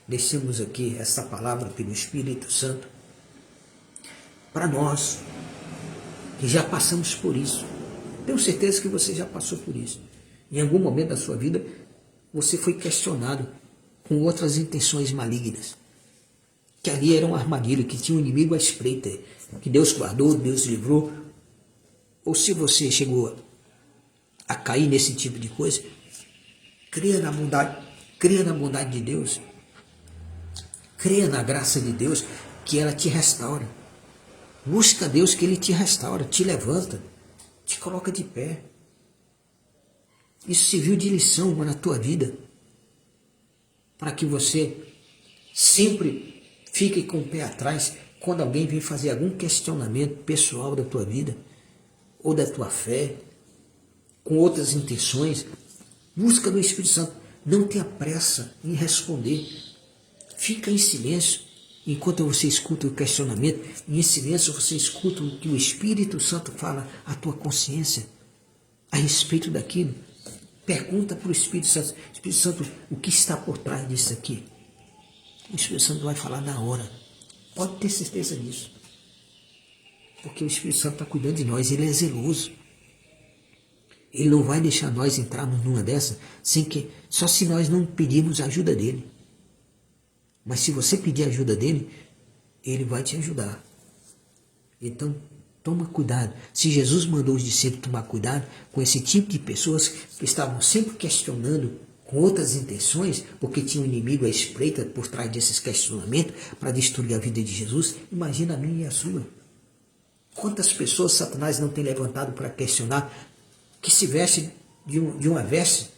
deixemos aqui esta palavra pelo Espírito Santo para nós que já passamos por isso. Tenho certeza que você já passou por isso. Em algum momento da sua vida, você foi questionado com outras intenções malignas, que ali era uma armadilha, que tinha um inimigo à espreita, que Deus guardou, Deus livrou. Ou se você chegou a cair nesse tipo de coisa, creia na bondade de Deus, creia na graça de Deus, que ela te restaura. Busca Deus, que Ele te restaura, te levanta, te coloca de pé. Isso serviu de lição na tua vida, para que você sempre fique com o pé atrás quando alguém vem fazer algum questionamento pessoal da tua vida ou da tua fé, com outras intenções. Busca do Espírito Santo. Não tenha pressa em responder. Fica em silêncio enquanto você escuta o questionamento. E em silêncio você escuta o que o Espírito Santo fala à tua consciência a respeito daquilo. Pergunta para o Espírito Santo: Espírito Santo, o que está por trás disso aqui? O Espírito Santo vai falar na hora. Pode ter certeza disso. Porque o Espírito Santo está cuidando de nós, Ele é zeloso. Ele não vai deixar nós entrarmos numa dessa só se nós não pedirmos a ajuda dEle. Mas se você pedir a ajuda dEle, Ele vai te ajudar. Então, toma cuidado. Se Jesus mandou os discípulos tomar cuidado com esse tipo de pessoas que estavam sempre questionando com outras intenções, porque tinha um inimigo à espreita por trás desses questionamentos para destruir a vida de Jesus, imagina a minha e a sua. Quantas pessoas Satanás não tem levantado para questionar, que se veste de uma veste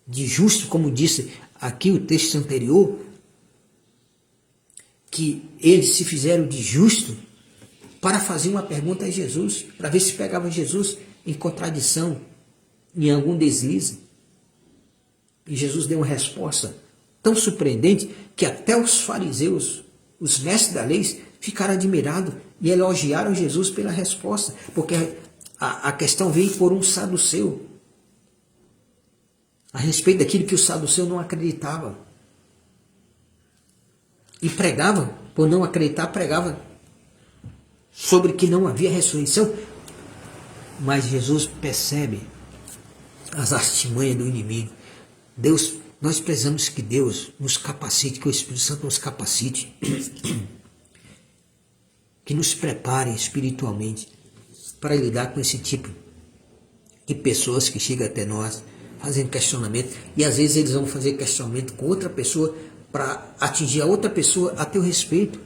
de justo, como disse aqui o texto anterior, que eles se fizeram de justo para fazer uma pergunta a Jesus, para ver se pegava Jesus em contradição, em algum deslize. E Jesus deu uma resposta tão surpreendente que até os fariseus, os mestres da lei, ficaram admirados e elogiaram Jesus pela resposta, porque a questão veio por um saduceu, a respeito daquilo que o saduceu não acreditava. E pregava, por não acreditar, pregava sobre que não havia ressurreição. Mas Jesus percebe as artimanhas do inimigo. Nós precisamos que Deus nos capacite, que o Espírito Santo nos capacite, que nos prepare espiritualmente para lidar com esse tipo de pessoas que chegam até nós fazendo questionamento, e às vezes eles vão fazer questionamento com outra pessoa para atingir a outra pessoa a teu respeito,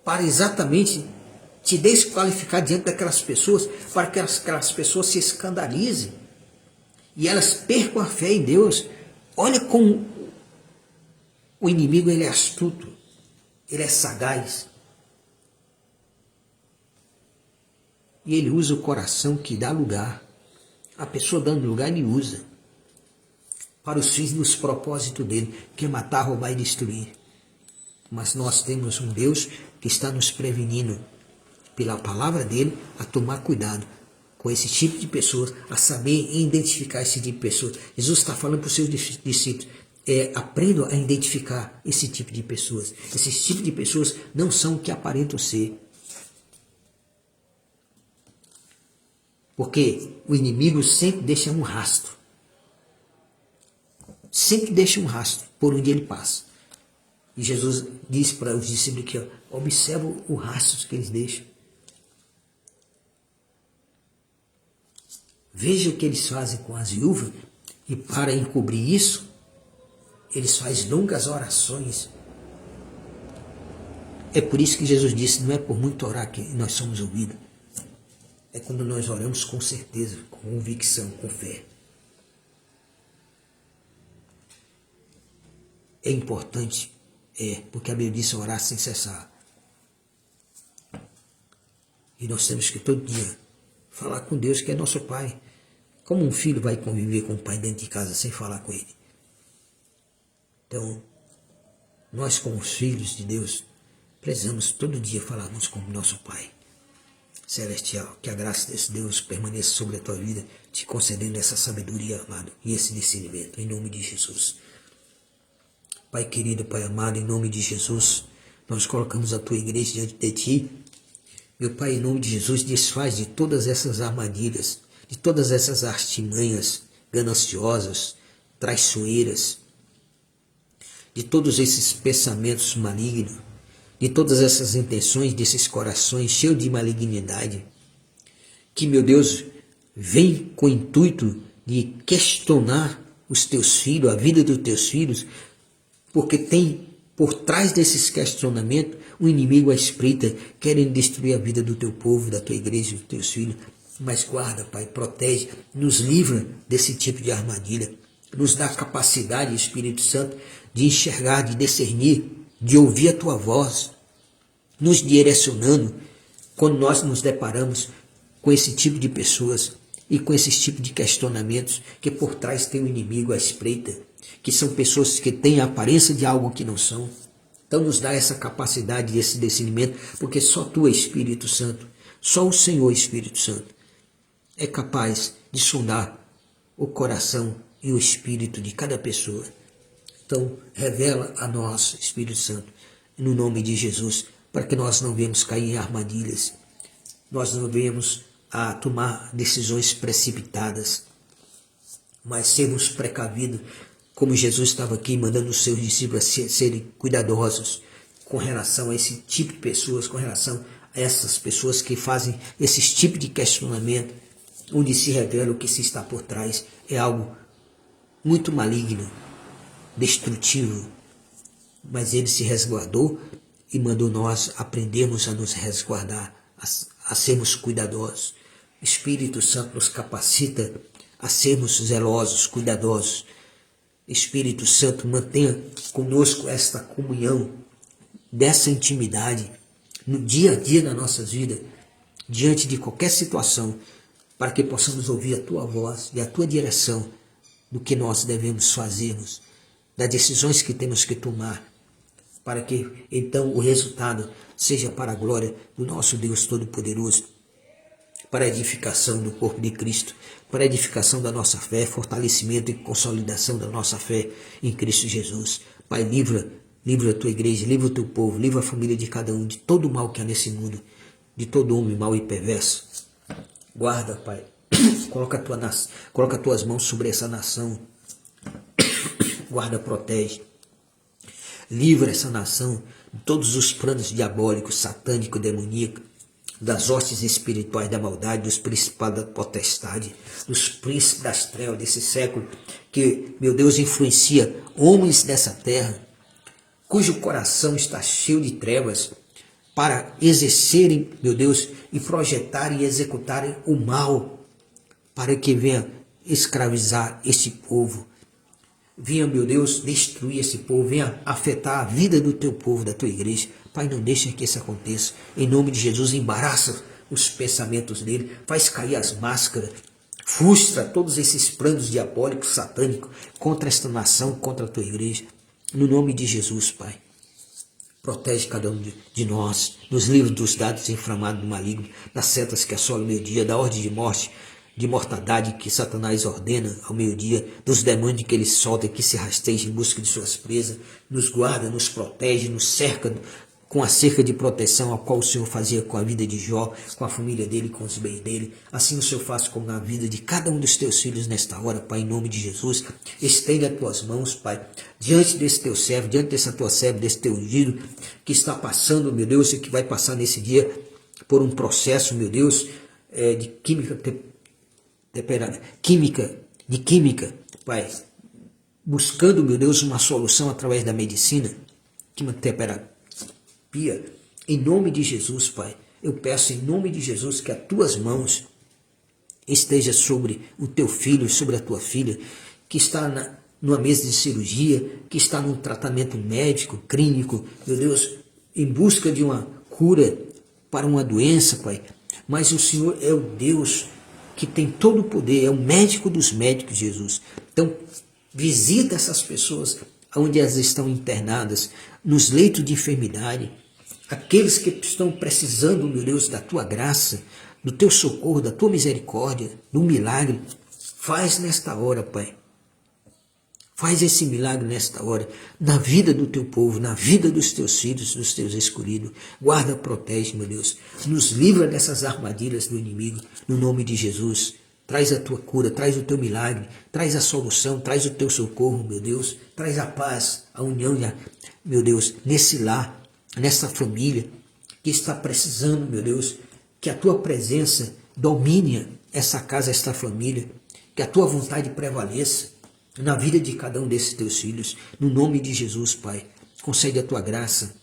para exatamente te desqualificar diante daquelas pessoas, para que aquelas pessoas se escandalizem e elas percam a fé em Deus. Olha como o inimigo, ele é astuto, ele é sagaz. E ele usa o coração que dá lugar. A pessoa dando lugar, ele usa para os fins dos propósitos dele, que é matar, roubar e destruir. Mas nós temos um Deus que está nos prevenindo, pela palavra dele, a tomar cuidado com esse tipo de pessoas, a saber identificar esse tipo de pessoas. Jesus está falando para os seus discípulos: aprendam a identificar esse tipo de pessoas. Esses tipos de pessoas não são o que aparentam ser. Porque o inimigo sempre deixa um rastro. Sempre deixa um rastro por onde ele passa. E Jesus disse para os discípulos que observa o rastro que eles deixam. Veja o que eles fazem com as viúvas, e para encobrir isso, eles fazem longas orações. É por isso que Jesus disse, não é por muito orar que nós somos ouvidos. É quando nós oramos com certeza, com convicção, com fé. É importante, porque a Bíblia diz orar sem cessar. E nós temos que todo dia falar com Deus, que é nosso Pai. Como um filho vai conviver com o pai dentro de casa sem falar com ele? Então, nós como os filhos de Deus, precisamos todo dia falarmos com o nosso Pai Celestial. Que a graça desse Deus permaneça sobre a tua vida, te concedendo essa sabedoria, amado, e esse discernimento, em nome de Jesus. Pai querido, Pai amado, em nome de Jesus, nós colocamos a tua igreja diante de ti. Meu Pai, em nome de Jesus, desfaz de todas essas armadilhas, de todas essas artimanhas gananciosas, traiçoeiras, de todos esses pensamentos malignos, de todas essas intenções desses corações cheios de malignidade, que, meu Deus, vem com o intuito de questionar os teus filhos, a vida dos teus filhos, porque tem por trás desses questionamentos o inimigo à espreita, querendo destruir a vida do teu povo, da tua igreja, dos teus filhos. Mas guarda, Pai, protege, nos livra desse tipo de armadilha, nos dá capacidade, Espírito Santo, de enxergar, de discernir, de ouvir a tua voz, nos direcionando quando nós nos deparamos com esse tipo de pessoas e com esse tipo de questionamentos, que por trás tem o inimigo à espreita, que são pessoas que têm a aparência de algo que não são. Então nos dá essa capacidade, esse discernimento, porque só tu, Espírito Santo, só o Senhor, Espírito Santo, é capaz de sondar o coração e o espírito de cada pessoa. Então, revela a nós, Espírito Santo, no nome de Jesus, para que nós não venhamos cair em armadilhas, nós não venhamos a tomar decisões precipitadas, mas sermos precavidos, como Jesus estava aqui mandando os seus discípulos a serem cuidadosos com relação a esse tipo de pessoas, com relação a essas pessoas que fazem esses tipos de questionamento, onde se revela o que se está por trás, é algo muito maligno, destrutivo, mas ele se resguardou e mandou nós aprendermos a nos resguardar, a sermos cuidadosos. O Espírito Santo nos capacita a sermos zelosos, cuidadosos. Espírito Santo, mantenha conosco esta comunhão, dessa intimidade, no dia a dia das nossas vidas, diante de qualquer situação, para que possamos ouvir a tua voz e a tua direção do que nós devemos fazermos, das decisões que temos que tomar, para que então o resultado seja para a glória do nosso Deus Todo-Poderoso, para a edificação do corpo de Cristo, para a edificação da nossa fé, fortalecimento e consolidação da nossa fé em Cristo Jesus. Pai, livra a tua igreja, livra o teu povo, livra a família de cada um, de todo o mal que há nesse mundo, de todo homem mau e perverso. Guarda, Pai, coloca as tuas mãos sobre essa nação, guarda, protege, livra essa nação de todos os planos diabólicos, satânicos, demoníacos, das hostes espirituais da maldade, dos principados da potestade, dos príncipes das trevas desse século, que, meu Deus, influencia homens dessa terra, cujo coração está cheio de trevas, para exercerem, meu Deus, e projetarem e executarem o mal, para que venha escravizar esse povo, venha, meu Deus, destruir esse povo, venha afetar a vida do teu povo, da tua igreja. Pai, não deixa que isso aconteça. Em nome de Jesus, embaraça os pensamentos dele, faz cair as máscaras, frustra todos esses planos diabólicos, satânicos, contra esta nação, contra a tua igreja. No nome de Jesus, Pai, protege cada um de nós, nos livra dos dados inflamados do maligno, das setas que assolam o meio-dia, da ordem de morte, de mortandade que Satanás ordena ao meio-dia, dos demônios que ele solta e que se rasteja em busca de suas presas, nos guarda, nos protege, nos cerca com a cerca de proteção a qual o Senhor fazia com a vida de Jó, com a família dele, com os bens dele. Assim o Senhor faz com a vida de cada um dos teus filhos nesta hora, Pai, em nome de Jesus. Estende as tuas mãos, Pai, diante desse teu servo, diante dessa tua serva, desse teu ungido, que está passando, meu Deus, e que vai passar nesse dia por um processo, meu Deus, de química, Pai, buscando, meu Deus, uma solução através da medicina, quimioterapia. Em nome de Jesus, Pai, eu peço em nome de Jesus que as tuas mãos esteja sobre o teu filho, sobre a tua filha, que está numa mesa de cirurgia, que está num tratamento médico, clínico, meu Deus, em busca de uma cura para uma doença, Pai. Mas o Senhor é o Deus que tem todo o poder, é o médico dos médicos, Jesus. Então, visita essas pessoas onde elas estão internadas, nos leitos de enfermidade, aqueles que estão precisando, meu Deus, da tua graça, do teu socorro, da tua misericórdia, do milagre. Faz nesta hora, Pai. Faz esse milagre nesta hora, na vida do teu povo, na vida dos teus filhos, dos teus escolhidos. Guarda, protege, meu Deus. Nos livra dessas armadilhas do inimigo, no nome de Jesus. Traz a tua cura, traz o teu milagre, traz a solução, traz o teu socorro, meu Deus. Traz a paz, a união, meu Deus, nesse lar, nessa família que está precisando, meu Deus, que a tua presença domine essa casa, esta família, que a tua vontade prevaleça na vida de cada um desses teus filhos, no nome de Jesus, Pai. Concede a tua graça,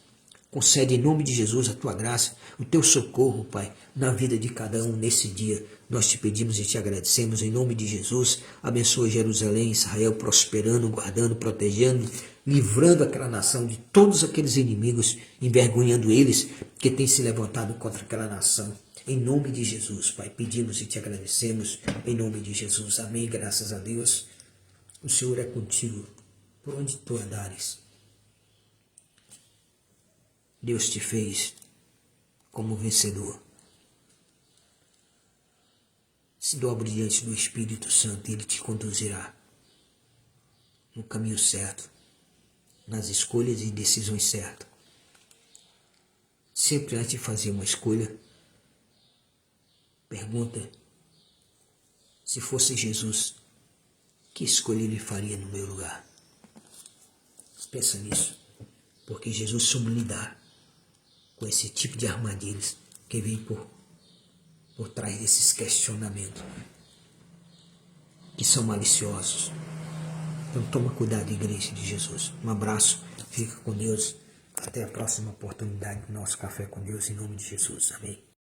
concede em nome de Jesus a tua graça, o teu socorro, Pai, na vida de cada um nesse dia. Nós te pedimos e te agradecemos em nome de Jesus. Abençoa Jerusalém, Israel, prosperando, guardando, protegendo, livrando aquela nação de todos aqueles inimigos, envergonhando eles que têm se levantado contra aquela nação. Em nome de Jesus, Pai, pedimos e te agradecemos em nome de Jesus. Amém, graças a Deus. O Senhor é contigo por onde tu andares. Deus te fez como vencedor. Se dobre diante do Espírito Santo e Ele te conduzirá no caminho certo, nas escolhas e decisões certas. Sempre antes de fazer uma escolha, pergunta: se fosse Jesus, que escolha Ele faria no meu lugar? Pensa nisso, porque Jesus soube lidar com esse tipo de armadilhas que vem por trás desses questionamentos, que são maliciosos. Então toma cuidado, igreja de Jesus. Um abraço, fica com Deus. Até a próxima oportunidade do nosso Café com Deus, em nome de Jesus. Amém.